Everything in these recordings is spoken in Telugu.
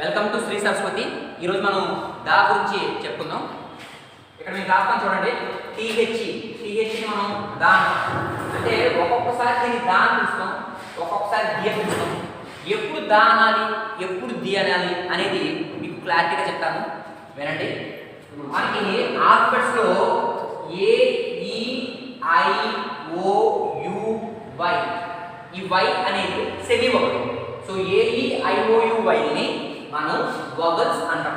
Welcome to Shri Saraswati. ఈరోజు మనం దా గురించి చెప్పుకుందాం. ఇక్కడ మీకు రాస్తాను చూడండి, టీహెచ్ని మనం దా అంటే ఒక్కొక్కసారి దీన్ని దా అని పిలుస్తాం, ఒక్కొక్కసారి ది అని పిలుస్తాం. ఎప్పుడు దా అనాలి, ఎప్పుడు ది అనాలి అనేది మీకు క్లారిటీగా చెప్తాను, వినండి. మనకి ఆల్ఫాబెట్స్లో ఏ, ఈ, ఐ, ఓ, యు, వై. ఈ వై అనేది సెమీ వొవెల్. సో ఏ, ఈ, ఐ, ఓ, యు, వైని మనం వొవెల్స్ అంటాం.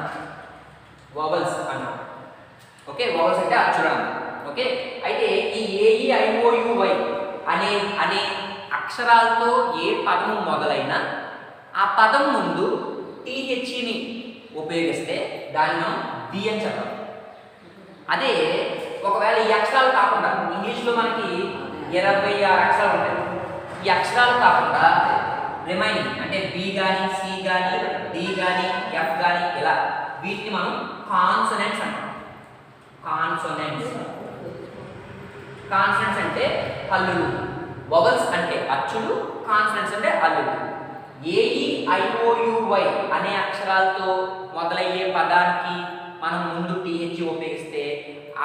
ఓకే, వొవెల్స్ అంటే అక్షరాలు. ఓకే, అయితే ఈ ఏ, ఈ, ఐ, ఓ, యు, వై అనే అక్షరాలతో ఏ పదము మొదలైనా ఆ పదం ముందు టీహెచ్ని ఉపయోగిస్తే దాన్ని మనం ది అని చెప్పాలి. అదే ఒకవేళ ఈ అక్షరాలు కాకుండా ఇంగ్లీష్లో మనకి 26 అక్షరాలు ఉంటాయి. ఈ అక్షరాలు కాకుండా రిమైనింగ్ అంటే బి కానీ, సి కానీ, డి కానీ, ఎఫ్ కానీ ఇలా వీటిని మనం కాన్సోనెంట్స్ అంటాం. కాన్సోనెంట్స్ అంటే హల్లులు, వొవెల్స్ అంటే అచ్చులు, కాన్సోనెంట్స్ అంటే హల్లులు. ఏఈ, ఐఓయువై అనే అక్షరాలతో మొదలయ్యే పదానికి మనం ముందు టీహెచ్ ఉపయోగిస్తే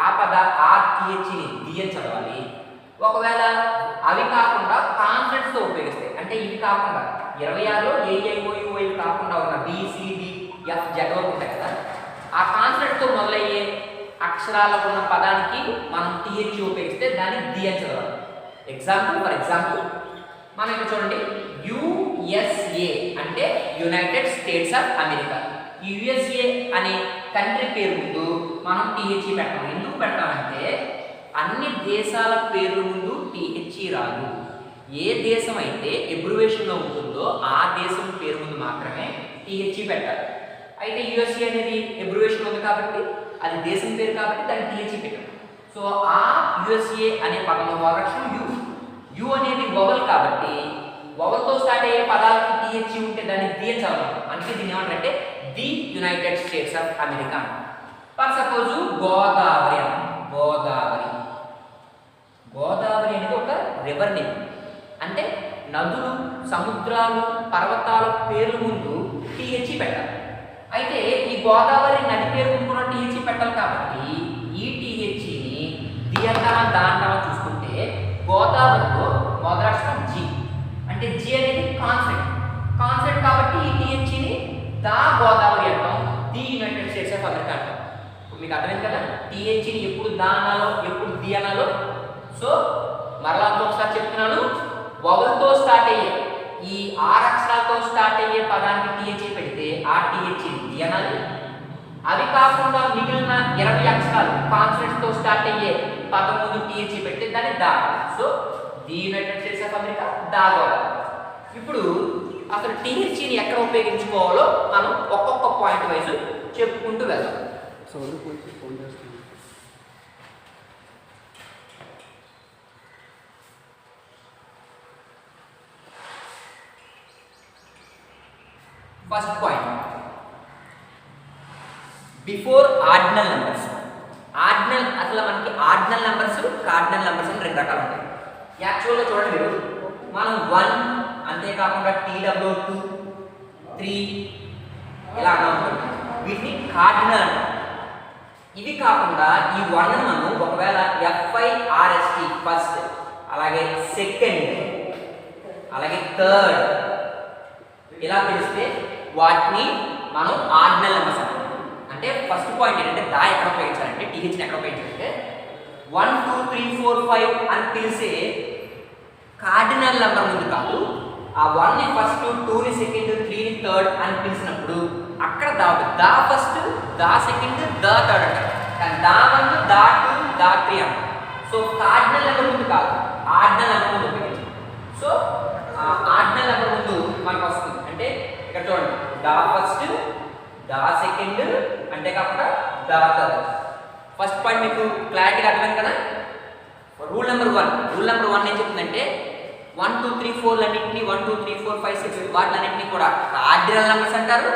ఆ టీహెచ్ని ది అని చదవాలి. ఒకవేళ అవి కాకుండా కాన్సోనెంట్స్తో ఉపయోగిస్తే, అంటే ఇవి కాకుండా 26లో ఏఐఓయువై కాకుండా ఉన్న బిసిడి ఎఫ్ జెడ్ వరకు ఉంటాయి కదా, ఆ కాన్సోనెంట్తో మొదలయ్యే అక్షరాలకు ఉన్న పదానికి మనం టీహెచ్ ఉపయోగిస్తే దాన్ని ది అని చదవాలి. ఫర్ ఎగ్జాంపుల్ మనం ఇక్కడ చూడండి, యుఎస్ఏ అంటే యునైటెడ్ స్టేట్స్ ఆఫ్ అమెరికా. ఈ యుఎస్ఏ అనే కంట్రీ పేరు ముందు మనం టీహెచ్ పెట్టాం. ఎందుకు పెట్టామంటే అన్ని దేశాల పేర్ల ముందు టీహెచ్ రాదు. ఏ దేశం అయితే ఎబ్రివేషన్లో ఉంటుందో ఆ దేశం పేరు ముందు మాత్రమే టీహెచ్ పెట్టాలి. అయితే యుఎస్ఏ అనేది ఎబ్రివేషన్ ఉంది కాబట్టి, అది దేశం పేరు కాబట్టి దాన్ని టీహెచ్ పెట్టాం. సో ఆ యుఎస్ఏ అనే పదంలో వారక్షం యు అనేది వొవెల్ కాబట్టి వొవెల్తో స్టార్ట్ అయ్యే పదాలకి టీహెచ్ ఉంటే దాన్ని ది అని చదవాలి. అందుకే దీన్ని ఏమంటారంటే the United States of America. For suppose Godavari అనేది ఒక రివర్ నేమ్. అంటే నదులు, సముద్రాలు, పర్వతాల పేర్ల ముందు టీహెచ్ పెట్టాలి. అయితే ఈ గోదావరి నది పేరు ముందు కూడా టీహెచ్ పెట్టాలి కాబట్టి ఈ టీహెచ్ని ది అంటామా దా అంటామా చూసుకుంటే గోదావరిలో మొదలక్షరం జి. అంటే జి అనేది కాన్సెప్ట్ కాబట్టి ఈ టీహెచ్ని దా గోదావరి అంటాం, the United States of America అంటాం. మీకు అర్థమైంది కదా టీహెచ్ని ఎప్పుడు దా అనాలో, ఎప్పుడు ది అనాలో. సో మరలా ఒకసారి చెప్తున్నాను, వొవెల్తో స్టార్ట్ అయ్యే ఈ 6 అక్షరాలతో స్టార్ట్ అయ్యే పదానికి టీహెచ్ పెడితే ఆ టీహెచ్ ది అనాలి. అవి కాకుండా మిగిలిన 20 అక్షరాలు కాన్సోనెంట్స్తో స్టార్ట్ అయ్యే పదం ముందు టీహెచ్ పెడితే దాన్ని the. So the United States of America the Godavari. ఇప్పుడు అసలు టీహెచ్ని ఎక్కడ ఉపయోగించుకోవాలో మనం ఒక్కొక్క పాయింట్ వైజ్ చెప్పుకుంటూ వెళ్దాం. First point, before ordinal numbers. అసలు మనకి ఆర్డినల్ నెంబర్స్, కార్డినల్ నెంబర్స్ అని 2 రకాలు ఉంటాయి. యాక్చువల్గా చూడండి మీరు, మనం 1 అంతేకాకుండా TW2, 3 ఇలా అన్నా ఉంటుంది. వీటిని కార్డినల్ అంటాం. ఇవి కాకుండా ఈ 1ని మనం ఒకవేళ FIRST ఫస్ట్, అలాగే సెకండ్, అలాగే థర్డ్ ఇలా పిలిస్తే వాటిని మనం ఆర్డినల్ నెంబర్స్ అంటాం. అంటే ఫస్ట్ పాయింట్ ఏంటంటే దా ఎక్కడ ఉపయోగించాలంటే టీహెచ్ని ఎక్కడ ఉపయోగించాలంటే 1 2 3 4 5 అని పిలిచే కార్డినల్ నెంబర్ ముందు కాదు. ఆ 1ని ఫస్ట్, 2ని సెకండ్, 3ని థర్డ్ అని పిలిచినప్పుడు అక్కడ దా ఫస్ట్, దా సెకండ్, దా థర్డ్ అంటారు. కానీ దా 1, దా 2, దా 3 అంటారు. సో కార్డినల్ నెంబర్ ముందు కాదు, ఆర్డినల్ నెంబర్ ముందు ఉపయోగించాలి. సో ఆర్డినల్ నెంబర్ ముందు మనకు వస్తుంది. అంటే ఇక్కడ చూడండి, దా ఫస్ట్, దా సెకండ్, అంతేకాకుండా దా థర్డ్. ఫస్ట్ పాయింట్ మీకు క్లారిటీగా అర్థమైంది కదా. రూల్ నెంబర్ 1 ఏం చెప్తుందంటే 1 2 3 4 అన్నింటినీ 1 2 3 4 5 6 వాటిలన్నింటినీ కూడా కార్డినల్ నెంబర్స్ అంటారు.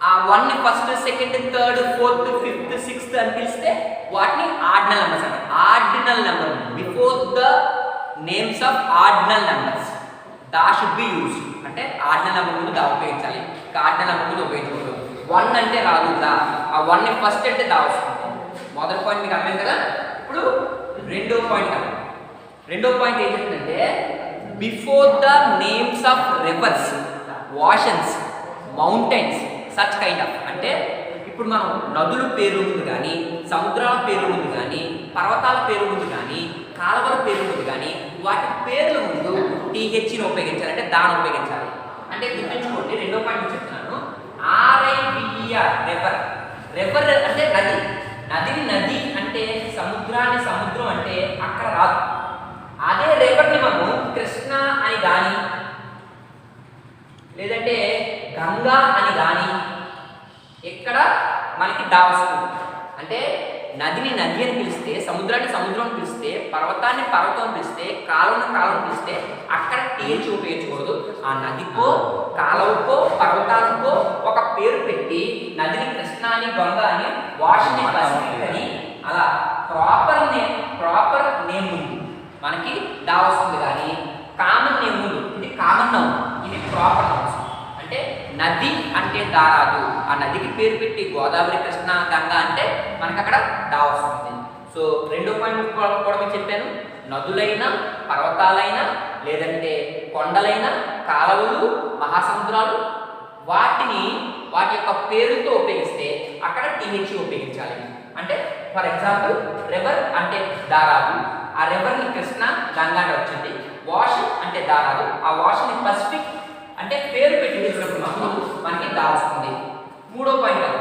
ఆ 1ని first, second, third, fourth, fifth, sixth అని పిలిస్తే వాటిని ఆర్డినల్ నెంబర్స్ అంటారు. Ordinal number before the names of ordinal numbers the should be use, అంటే ఆర్డినల్ నెంబర్ ముందు దా ఉపయోగించాలి, కార్డినల్ నెంబర్ ముందు ఉపయోగించకూడదు. 1 అంటే రాదు దా, ఆ 1ని ఫస్ట్ అంటే దా వస్తుంది. మొదటి పాయింట్ మీకు అర్థమైంది కదా. ఇప్పుడు రెండో పాయింట్ కదా, రెండో పాయింట్ ఏం చెప్తుందంటే before the names of rivers, oceans, mountains, such kind of, అంటే ఇప్పుడు మనం నదుల పేరు ముందు కానీ, సముద్రాల పేరు ముందు కానీ, పర్వతాల పేరు ముందు కానీ, కాలువల పేరు ముందు కానీ, వాటి పేర్ల ముందు టీహెచ్ని ఉపయోగించాలి, అంటే దాన్ని ఉపయోగించాలి. అంటే గుర్తుంచుకోండి, రెండో పాయింట్ చెప్తున్నాను. ఆర్ఐవిఆర్ రెవర్, రెవర్ అంటే నది, నదిని నది అంటే సముద్రాన్ని సముద్రం అంటే అక్కడ రాదు. అదే రెవర్ని మనము కృష్ణ అని కానీ లేదంటే గంగా అని కానీ ఎక్కడ మనకి దా వస్తుంది. అంటే నదిని నది అని పిలిస్తే, సముద్రాన్ని సముద్రం అని పిలిస్తే, పర్వతాన్ని పర్వతం అని పిలిస్తే, కాలువని కాలువని పిలిస్తే అక్కడ టీహెచ్ ఉపయోగించకూడదు. ఆ నదికో కాలువకో పర్వతానికో ఒక పేరు పెట్టి నదిని కృష్ణ అని గంగా అని వాష్ని పసిఫిక్ అని అలా ప్రాపర్ నేమ్ ముందు మనకి దా వస్తుంది. కానీ కామన్ నేమ్ ముందు, ఇది కామన్ నౌన్, ఇది ప్రాపర్ నౌన్స్. అంటే నది అంటే దా రాదు, ఆ నదికి పేరు పెట్టి గోదావరి కృష్ణ గంగా అంటే మనకి అక్కడ దా వస్తుంది. సో రెండో పాయింట్ కూడా మీకు చెప్పాను, నదులైనా పర్వతాలైనా లేదంటే కొండలైనా కాలువలు మహాసముద్రాలు వాటి యొక్క పేరుతో ఉపయోగిస్తే అక్కడ టీహెచ్ ఉపయోగించాలి. అంటే ఫర్ ఎగ్జాంపుల్ రివర్ అంటే దా రాదు, ఆ రివర్ని కృష్ణ గంగా అంటే వచ్చింది. వాష్ అంటే దా రాదు, ఆ వాష్ని పసిఫిక్ అంటే పేరు పెట్టి పిలిచినప్పుడు మనకి దా వస్తుంది. మూడో పాయింట్,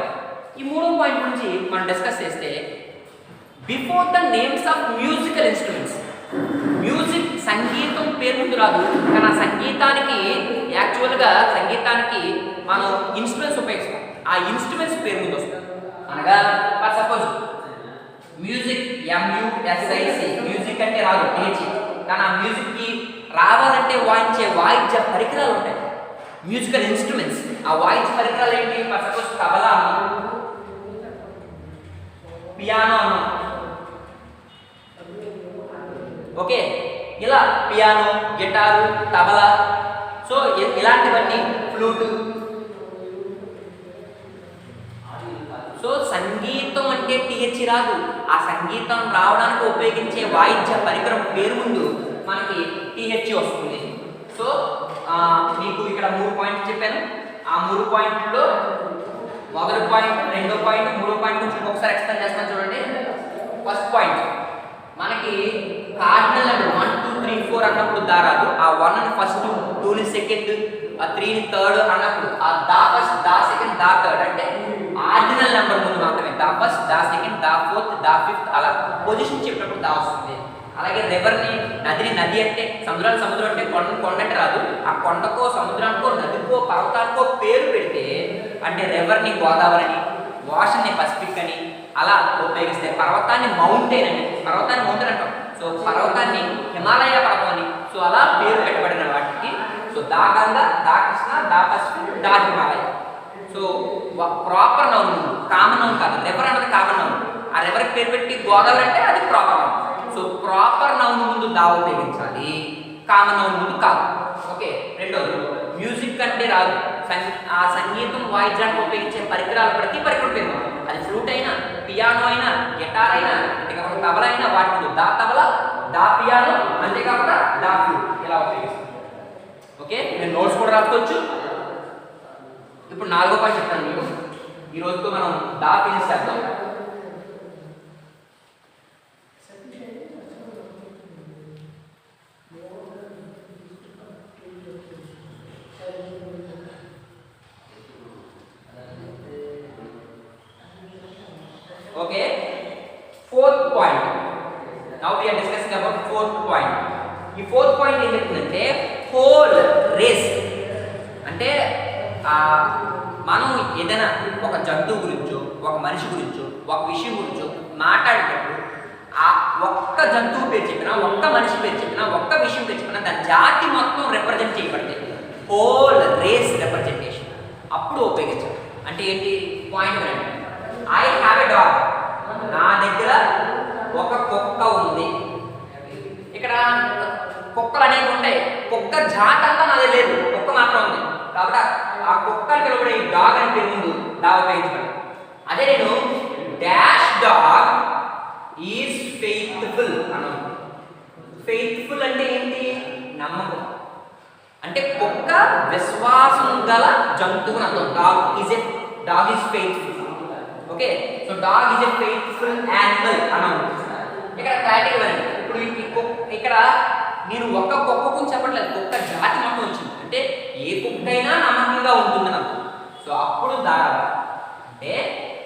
ఈ మూడో పాయింట్ గురించి మనం డిస్కస్ చేస్తే before the names of musical instruments, music సంగీతం పేరు ముందు రాదు, కానీ ఆ సంగీతానికి యాక్చువల్గా సంగీతానికి మనం ఇన్స్ట్రుమెంట్స్ ఉపయోగిస్తాం, ఆ ఇన్స్ట్రుమెంట్స్ పేరు ముందు వస్తుంది. అనగా for suppose music MUSIC, music అంటే రాదు టీహెచ్, కానీ ఆ మ్యూజిక్కి రావాలంటే వాయించే వాయిద్య పరికరాలు ఉంటాయి, మ్యూజికల్ ఇన్స్ట్రుమెంట్స్. ఆ వాయిద్య పరికరాలు ఏంటి? ఫర్ సపోజ్ తబలా అన్నాం, పియానో అన్నాం, ఓకే, ఇలా పియానో, గిటారు, తబలా, సో ఇలాంటివన్నీ, ఫ్లూటు. సో సంగీతం అంటే టీహెచ్ రాదు, ఆ సంగీతం రావడానికి ఉపయోగించే వాయిద్య పరికరం పేరు ముందు మనకి టీహెచ్ వస్తుంది. సో మీకు ఇక్కడ 3 పాయింట్లు చెప్పాను. ఆ 3 పాయింట్లో మొదటి పాయింట్, రెండో పాయింట్, మూడో పాయింట్ గురించి ఒకసారి ఎక్స్ప్లెయిన్ చేస్తాను చూడండి. ఫస్ట్ పాయింట్ మనకి కార్డినల్ నెంబర్ 1 2 3 4 అన్నప్పుడు దా రాదు, ఆ 1ని ఫస్ట్, 2ని సెకండ్, ఆ 3ని థర్డ్ అన్నప్పుడు ఆ దా ఫస్ట్, దా సెకండ్, దా థర్డ్ అంటే ఆర్డినల్ నెంబర్ ముందు మాత్రమే దా ఫస్ట్, దా సెకండ్, దా ఫోర్త్, దా ఫిఫ్త్ అలా పొజిషన్ చెప్పినప్పుడు దా వస్తుంది. అలాగే రివర్ని, నదిని నది అంటే, సముద్రాన్ని సముద్రం అంటే, కొండ అంటే రాదు, ఆ కొండకో సముద్రానికో నదికో పర్వతానికో పేరు పెడితే అంటే రివర్ని గోదావరి అని, వాషన్ని పసిఫిక్ అని అలా ఉపయోగిస్తే, పర్వతాన్ని మౌంటైన్ అని, పర్వతాన్ని మౌంటైన్ అంటాం, సో పర్వతాన్ని హిమాలయ పర్వతం అని, సో అలా పేరు పెట్టబడిన వాటికి సో దా గంగా, దా కృష్ణ, దా పసిఫిక్, దా హిమాలయ. సో ప్రాపర్ నౌన్ ముందు, కామన్ నౌన్ కాదు, రివర్ అనేది కామన్ నౌన్, ఆ రివర్కి పేరు పెట్టి గోదావరి అంటే అది proper noun. So proper noun ముందు దా ఉపయోగించాలి, కామన్ నౌన్ ముందు కాదు. ఓకే, రెండోది మ్యూజిక్ అంటే రాదు, ఆ సంగీతం వాయిద్యానికి ఉపయోగించే పరికరాలు ప్రతి పరికరం పేరు, అది ఫ్లూట్ అయినా, పియానో అయినా, గిటార్ అయినా, అంతేకాకుండా తబలా అయినా వాటి ముందు దా తబలా, దా పియానో, అంతేకాకుండా దా ఫ్లూట్ ఇలా ఉపయోగిస్తాం. ఓకే, నేను నోట్స్ కూడా రాసుకోవచ్చు. ఇప్పుడు 4వ పాయింట్ చెప్తాను మీకు. ఈ రోజుతో మనం దా ఫినిష్ చేద్దాం. Okay, 4th point. Now we are discussing about 4th point. ఈ 4th పాయింట్ ఏం చెప్తుందంటే హోల్ రేస్, అంటే మనం ఏదైనా ఒక జంతువు గురించో, ఒక మనిషి గురించో, ఒక విషయం గురించో మాట్లాడేటప్పుడు ఆ ఒక్క జంతువు పేరు చెప్పినా, ఒక్క మనిషి పేరు చెప్పినా, ఒక్క విషయం పేరు చెప్పినా దాని జాతి మొత్తం రిప్రజెంట్ చేయబడుతుంది, హోల్ రేస్ రిప్రజెంటేషన్ అప్పుడు ఉపయోగించాలి. అంటే ఏంటి పాయింట్ వినండి. ఐ హ్యావ్ ఎ డాగ్, నా దగ్గర ఒక కుక్క ఉంది. ఇక్కడ కుక్కలు అనేవి ఉంటాయి. కుక్క జాతి అంతా నాది లేదు, కుక్క మాత్రం ఉంది. కాబట్టి ఆ కుక్కని పిలువబడే ఈ డాగ్ అని పేరు ముందు డా ఉపయోగించబడింది. అదే నేను డాష్ డాగ్ ఈజ్ ఫెయిత్ఫుల్ అన్నాను. ఫెయిత్ఫుల్ అంటే ఏంటి? నమ్మకం. అంటే కుక్క విశ్వాసం గల జంతువు అని అర్థం. Dog is faithful. Okay, so dog is a faithful animal అన్నాను. ఇక్కడ క్లారిటీ ఇవ్వండి. ఇప్పుడు ఇక్కడ నేను ఒక్క కుక్క గురించి చెప్పట్లేదు, కుక్క జాతి మొత్తం వచ్చింది. అంటే ఏ కుక్కైనా నమ్మకంగా ఉంటుంది నాకు. సో అప్పుడు దారా అంటే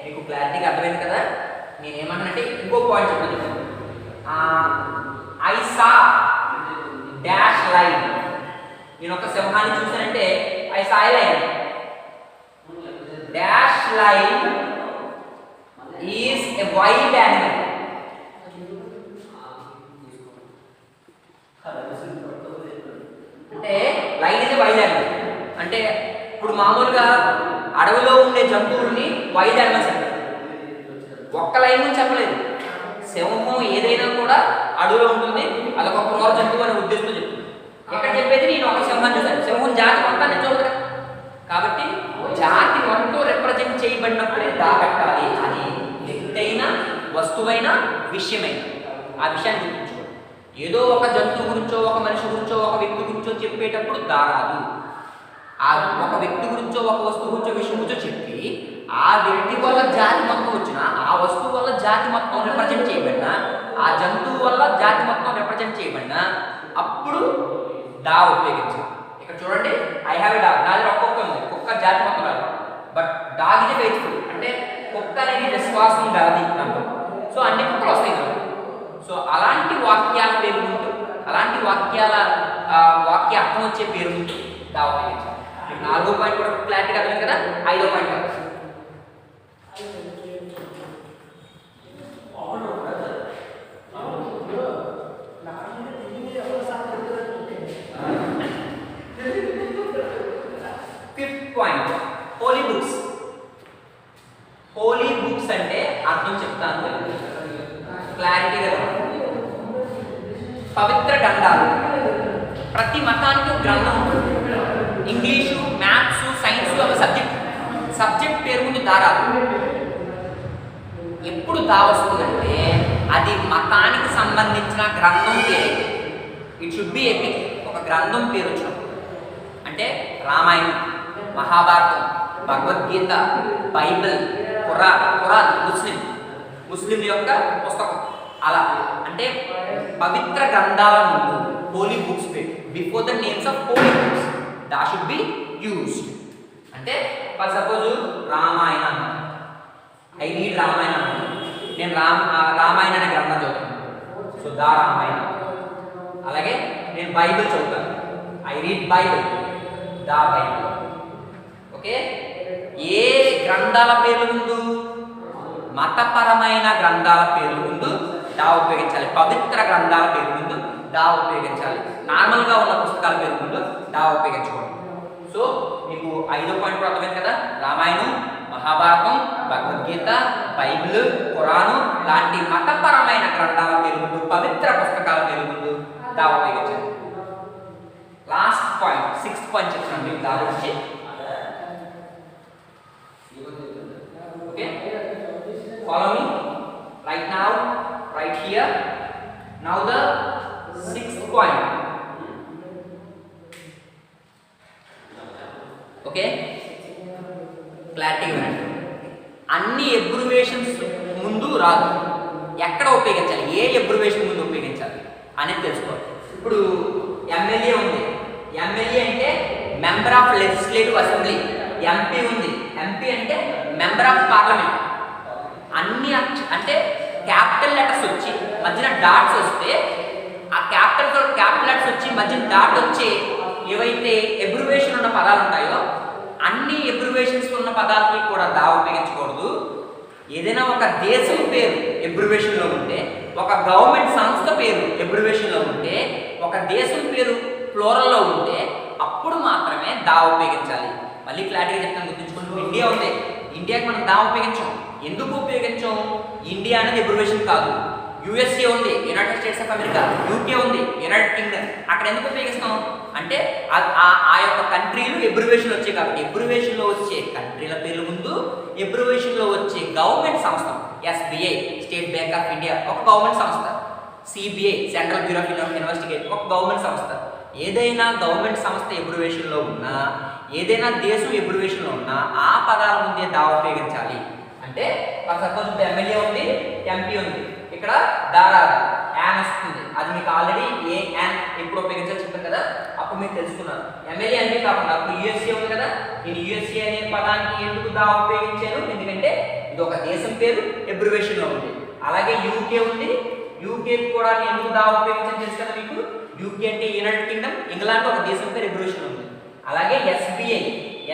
మీకు క్లారిటీగా అర్థమైంది కదా. నేనేమన్నానంటే ఇంకో పాయింట్ చెప్పాను. I saw dash lion. నేను ఒక సింహాన్ని చూసానంటే I saw lion. Dash lion is a wild animal. అంటే lion is a wild animal. అంటే ఇప్పుడు మామూలుగా అడవిలో ఉండే జంతువుల్ని వైల్డ్ యానిమల్స్ అంటారు. ఒక్క లైన్ నుంచి చెప్పలేదు. సింహం ఏదైనా కూడా అడవిలో ఉంటుంది, అదొక క్రూర జంతువు అనే ఉద్దేశంతో చెప్తుంది. ఎక్కడ చెప్పేది నేను ఒక సింహాన్ని చూసాను. సింహం జాతి మొత్తాన్ని చూడదు. కాబట్టి జాతి మొత్తం రిప్రజెంట్ చేయబడినప్పుడే దాగట్టాలి. అది వ్యక్తైనా వస్తువైనా విషయమైనా ఆ విషయాన్ని గుర్తుంచుకోండి. ఏదో ఒక జంతువు గురించో ఒక మనిషి గురించో ఒక వ్యక్తి గురించో చెప్పేటప్పుడు దారాదు. ఆ ఒక వ్యక్తి గురించో ఒక వస్తువు గురించో విషయం గురించో చెప్పి ఆ వ్యక్తి వల్ల జాతి మొత్తం వచ్చినా, ఆ వస్తువు వల్ల జాతి మొత్తం రిప్రజెంట్ చేయబడినా, ఆ జంతువు వల్ల జాతి మొత్తం రిప్రజెంట్ చేయబడినా అప్పుడు డా ఉపయోగించాలి. ఇక్కడ చూడండి, ఐ హ్యావ్ ఎ డాగ్. నా దగ్గర ఒక కుక్క ఉంది. కుక్క జాతి మొత్తం రాదు. But dog is faithful. అంటే కుక్క అనేది విశ్వాసం గలది అంటాం. సో అన్ని కుక్కలు వస్తాయి కదా. సో అలాంటి వాక్యాల పేరు ముందు, అలాంటి వాక్యాల వాక్య అర్థం వచ్చే పేరు ముందు డా ఉపయోగించాలి. నాలుగో పాయింట్ కూడా క్లారిటీగా అర్థం కదా. ఐదో పాయింట్ కదా, fifth point holy books. Holy books అంటే అర్థం చెప్తాను క్లారిటీగా. పవిత్ర గ్రంథాలు. ప్రతి మతానికి ఒక గ్రంథం ఉంటుంది. ఇంగ్లీషు, మ్యాథ్స్, సైన్స్ ఒక సబ్జెక్ట్ పేరు ముందు దారాలు. ఎప్పుడు దా వస్తుందంటే అది మతానికి సంబంధించిన గ్రంథం పేరు. It should be epic. ఒక గ్రంథం పేరు వచ్చినప్పుడు అంటే రామాయణం, మహాభారతం, భగవద్గీత, బైబిల్, ఖురాన్ ముస్లిం యొక్క పుస్తకం. అలా అంటే పవిత్ర గ్రంథాల ముందు హోలీ బుక్స్ పేరు. Before the names of holy books the should be used. అంటే for suppose Ramayanam, I read Ramayanam. నేను రామాయణ అనే గ్రంథం చదువుతాను. So the Ramayanam. అలాగే నేను బైబిల్ చదువుతాను. I read Bible. The Bible. Okay, ఏ గ్రంథాల పేర్ల ముందు? మతపరమైన గ్రంథాల పేర్ల ముందు దా ఉపయోగించాలి. పవిత్ర గ్రంథాల పేరు ముందు దా ఉపయోగించాలి. నార్మల్గా ఉన్న పుస్తకాల పేరు ముందు దా ఉపయోగించకూడదు. సో మీకు ఐదో పాయింట్ కూడా అర్థమైంది కదా. రామాయణం, మహాభారతం, భగవద్గీత, బైబిల్, ఖురాను లాంటి మతపరమైన గ్రంథాల పేరు ముందు, పవిత్ర పుస్తకాల పేరు ముందు దా ఉపయోగించాలి. లాస్ట్ పాయింట్, సిక్స్త్ పాయింట్ చెప్తున్నాను మీకు దా గురించి. Okay, follow me right now, right here. Now the sixth point. Okay, clarity. అన్ని ఎబ్రివేషన్స్ ముందు రాదు. ఎక్కడ ఉపయోగించాలి, ఏ ఎబ్రివేషన్ ముందు ఉపయోగించాలి అనేది తెలుసుకోవాలి. ఇప్పుడు ఎమ్మెల్యే ఉంది. ఎమ్మెల్యే అంటే member of legislative assembly. MP ఉంది. ఎంపీ అంటే మెంబర్ ఆఫ్ పార్లమెంట్. అన్ని అంటే క్యాపిటల్ లెటర్స్ వచ్చి మధ్యన డాట్స్ వస్తే, ఆ క్యాపిటల్ లెటర్స్ వచ్చి మధ్యన డాట్ వచ్చి ఏవైతే ఎబ్రివేషన్ ఉన్న పదాలు ఉంటాయో అన్ని ఎబ్రివేషన్స్ ఉన్న పదాలకి కూడా దా ఉపయోగించకూడదు. ఏదైనా ఒక దేశం పేరు ఎబ్రివేషన్లో ఉంటే, ఒక గవర్నమెంట్ సంస్థ పేరు ఎబ్రివేషన్లో ఉంటే, ఒక దేశం పేరు ప్లోరల్లో ఉంటే అప్పుడు మాత్రమే దా ఉపయోగించాలి. మళ్ళీ క్లారిటీగా చెప్తాను, గుర్తుంచుకోండి. ఇండియా ఉంది, ఇండియాకి మనం దా ఉపయోగించాం. ఎందుకు ఉపయోగించాం? ఇండియా అనేది ఎబ్రివేషన్ కాదు. యుఎస్ఏ ఉంది, United States of America, UK ఉంది, యునైటెడ్ కింగ్డమ్. అక్కడ ఎందుకు ఉపయోగిస్తాం అంటే ఆ యొక్క కంట్రీలు ఎబ్రివేషన్ వచ్చాయి కాబట్టి. ఎబ్రివేషన్లో వచ్చే కంట్రీల పేర్ల ముందు ఎబ్రివేషన్లో వచ్చే గవర్నమెంట్ సంస్థ. SBI state bank of India ఒక గవర్నమెంట్ సంస్థ, CBI central bureau of investigation ఒక గవర్నమెంట్ సంస్థ. ఏదైనా గవర్నమెంట్ సంస్థ ఎబ్రివేషన్లో ఉన్నా, ఏదైనా దేశం ఎబ్రివేషన్లో ఉన్నా ఆ పదాల ముందే దా ఉపయోగించాలి. అంటే సపోజ్ ఇప్పుడు ఎమ్మెల్యే ఉంది, ఎంపీ ఉంది, ఇక్కడ దారా యాన్ వస్తుంది. అది మీకు ఆల్రెడీ ఏ యాన్ ఎప్పుడు ఉపయోగించాలో చెప్పాను కదా, అప్పుడు మీరు తెలుసుకున్నారు. ఎమ్మెల్యే ఎంపీ కాకుండా అప్పుడు యుఎస్ఏ ఉంది కదా, నేను యుఎస్ఏ అనే పదానికి ఎందుకు దా ఉపయోగించాను, ఎందుకంటే ఇది ఒక దేశం పేరు ఎబ్రివేషన్లో ఉంది. అలాగే యూకే ఉంది, యూకే కూడా నేను ఎందుకు దా ఉపయోగించాను తెలుసు కదా మీకు. యూకే అంటే యునైటెడ్ కింగ్డమ్, ఇంగ్లాండ్ ఒక దేశం పేరు ఎబ్రివేషన్ ఉంది. అలాగే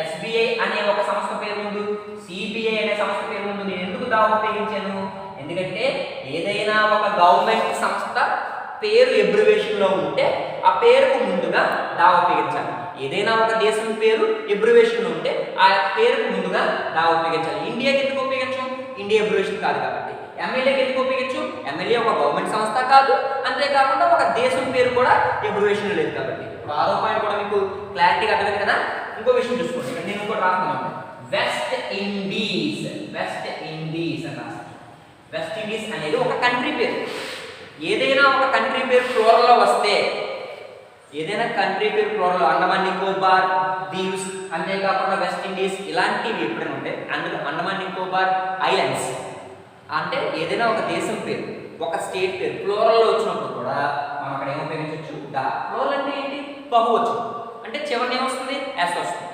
ఎస్బీఐ అనే ఒక సంస్థ పేరు ముందు, సిబిఐ అనే సంస్థ పేరు ముందు నేను ఎందుకు దా ఉపయోగించాను, ఎందుకంటే ఏదైనా ఒక గవర్నమెంట్ సంస్థ పేరు ఎబ్రివేషన్లో ఉంటే ఆ పేరుకు ముందుగా దా ఉపయోగించాలి. ఏదైనా ఒక దేశం పేరు ఎబ్రివేషన్లో ఉంటే ఆ పేరుకు ముందుగా దా ఉపయోగించాలి. ఇండియాకి ఎందుకు ఉపయోగించం, ఇండియా ఎబ్రివేషన్ కాదు కాబట్టి. ఎమ్మెల్యేకి ఎందుకు ఉపయోగించు, ఎమ్మెల్యే ఒక గవర్నమెంట్ సంస్థ కాదు, అంతేకాకుండా ఒక దేశం పేరు కూడా ఎబ్రివేషన్ లేదు కాబట్టి. ఇప్పుడు ఆరో పాయింట్ కూడా మీకు క్లారిటీగా అర్థమైంది కదా. ఇంకో విషయం చూసుకోండి, ఇక్కడ నేను ఇంకోటి రాస్తున్నాను, వెస్ట్ ఇండీస్ అని రాస్తాను. వెస్ట్ ఇండీస్ అనేది ఒక కంట్రీ పేరు. ఏదైనా ఒక కంట్రీ పేరు ఫ్లోరల్లో వస్తే, ఏదైనా కంట్రీ పేరు ఫ్లోరల్లో అండమాన్ నికోబార్ దీవ్స్, అంతేకాకుండా వెస్ట్ ఇండీస్ ఇలాంటివి ఎప్పుడైనా ఉంటాయి. అందులో అండమాన్ నికోబార్ ఐలాండ్స్ అంటే ఏదైనా ఒక దేశం పేరు, ఒక స్టేట్ పేరు ఫ్లోరల్లో వచ్చినప్పుడు కూడా మనం అక్కడ ఏం ఉపయోగించవచ్చు, దా. ఫ్లోరల్ అంటే ఏంటి, బహువచనం అంటే చివరిని ఏమొస్తుంది, ఎస్ వస్తుంది.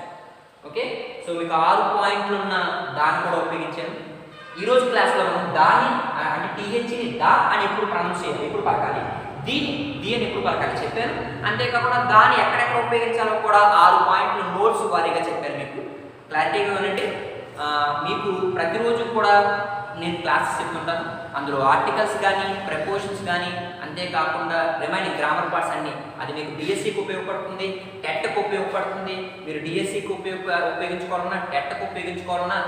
ఓకే, సో మీకు 6 పాయింట్లు ఉన్న దాన్ని కూడా ఉపయోగించాను. ఈరోజు క్లాస్లో మనం దాని అంటే టీహెచ్ని దా అని ఎప్పుడు ప్రొనౌన్స్ చేయాలి, ఎప్పుడు పలకాలి, ది అని ఎప్పుడు పలకాలి చెప్పాను. అంతేకాకుండా దాన్ని ఎక్కడెక్కడ ఉపయోగించాలో కూడా 6 పాయింట్లు నోట్స్ వారీగా చెప్పాను. మీకు క్లారిటీగా వినండి. మీకు ప్రతిరోజు కూడా నేను క్లాసెస్ చెప్తుంటాను. అందులో ఆర్టికల్స్ కానీ, ప్రపోజిషన్స్ కానీ, అంతేకాకుండా రిమైనింగ్ గ్రామర్ పార్ట్స్ అన్నీ. అది మీకు డిఎస్సికి ఉపయోగపడుతుంది, టెట్కి ఉపయోగపడుతుంది. మీరు డిఎస్సికి ఉపయోగించుకోవాలన్నా, టెట్కి ఉపయోగించుకోవాలన్నా,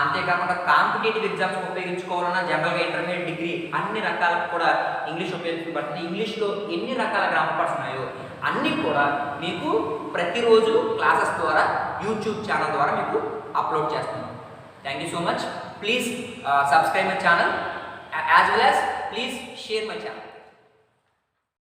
అంతేకాకుండా కాంపిటేటివ్ ఎగ్జామ్స్కి ఉపయోగించుకోవాలన్నా, జనరల్గా ఇంటర్మీడియట్, డిగ్రీ అన్ని రకాలకు కూడా ఇంగ్లీష్ ఉపయోగించబడుతుంది. ఇంగ్లీష్లో ఎన్ని రకాల గ్రామర్ పార్ట్స్ ఉన్నాయో అన్నీ కూడా మీకు ప్రతిరోజు క్లాసెస్ ద్వారా యూట్యూబ్ ఛానల్ ద్వారా మీకు అప్లోడ్ చేస్తున్నాను. Thank you so much. Please subscribe my channel as well as please share my channel.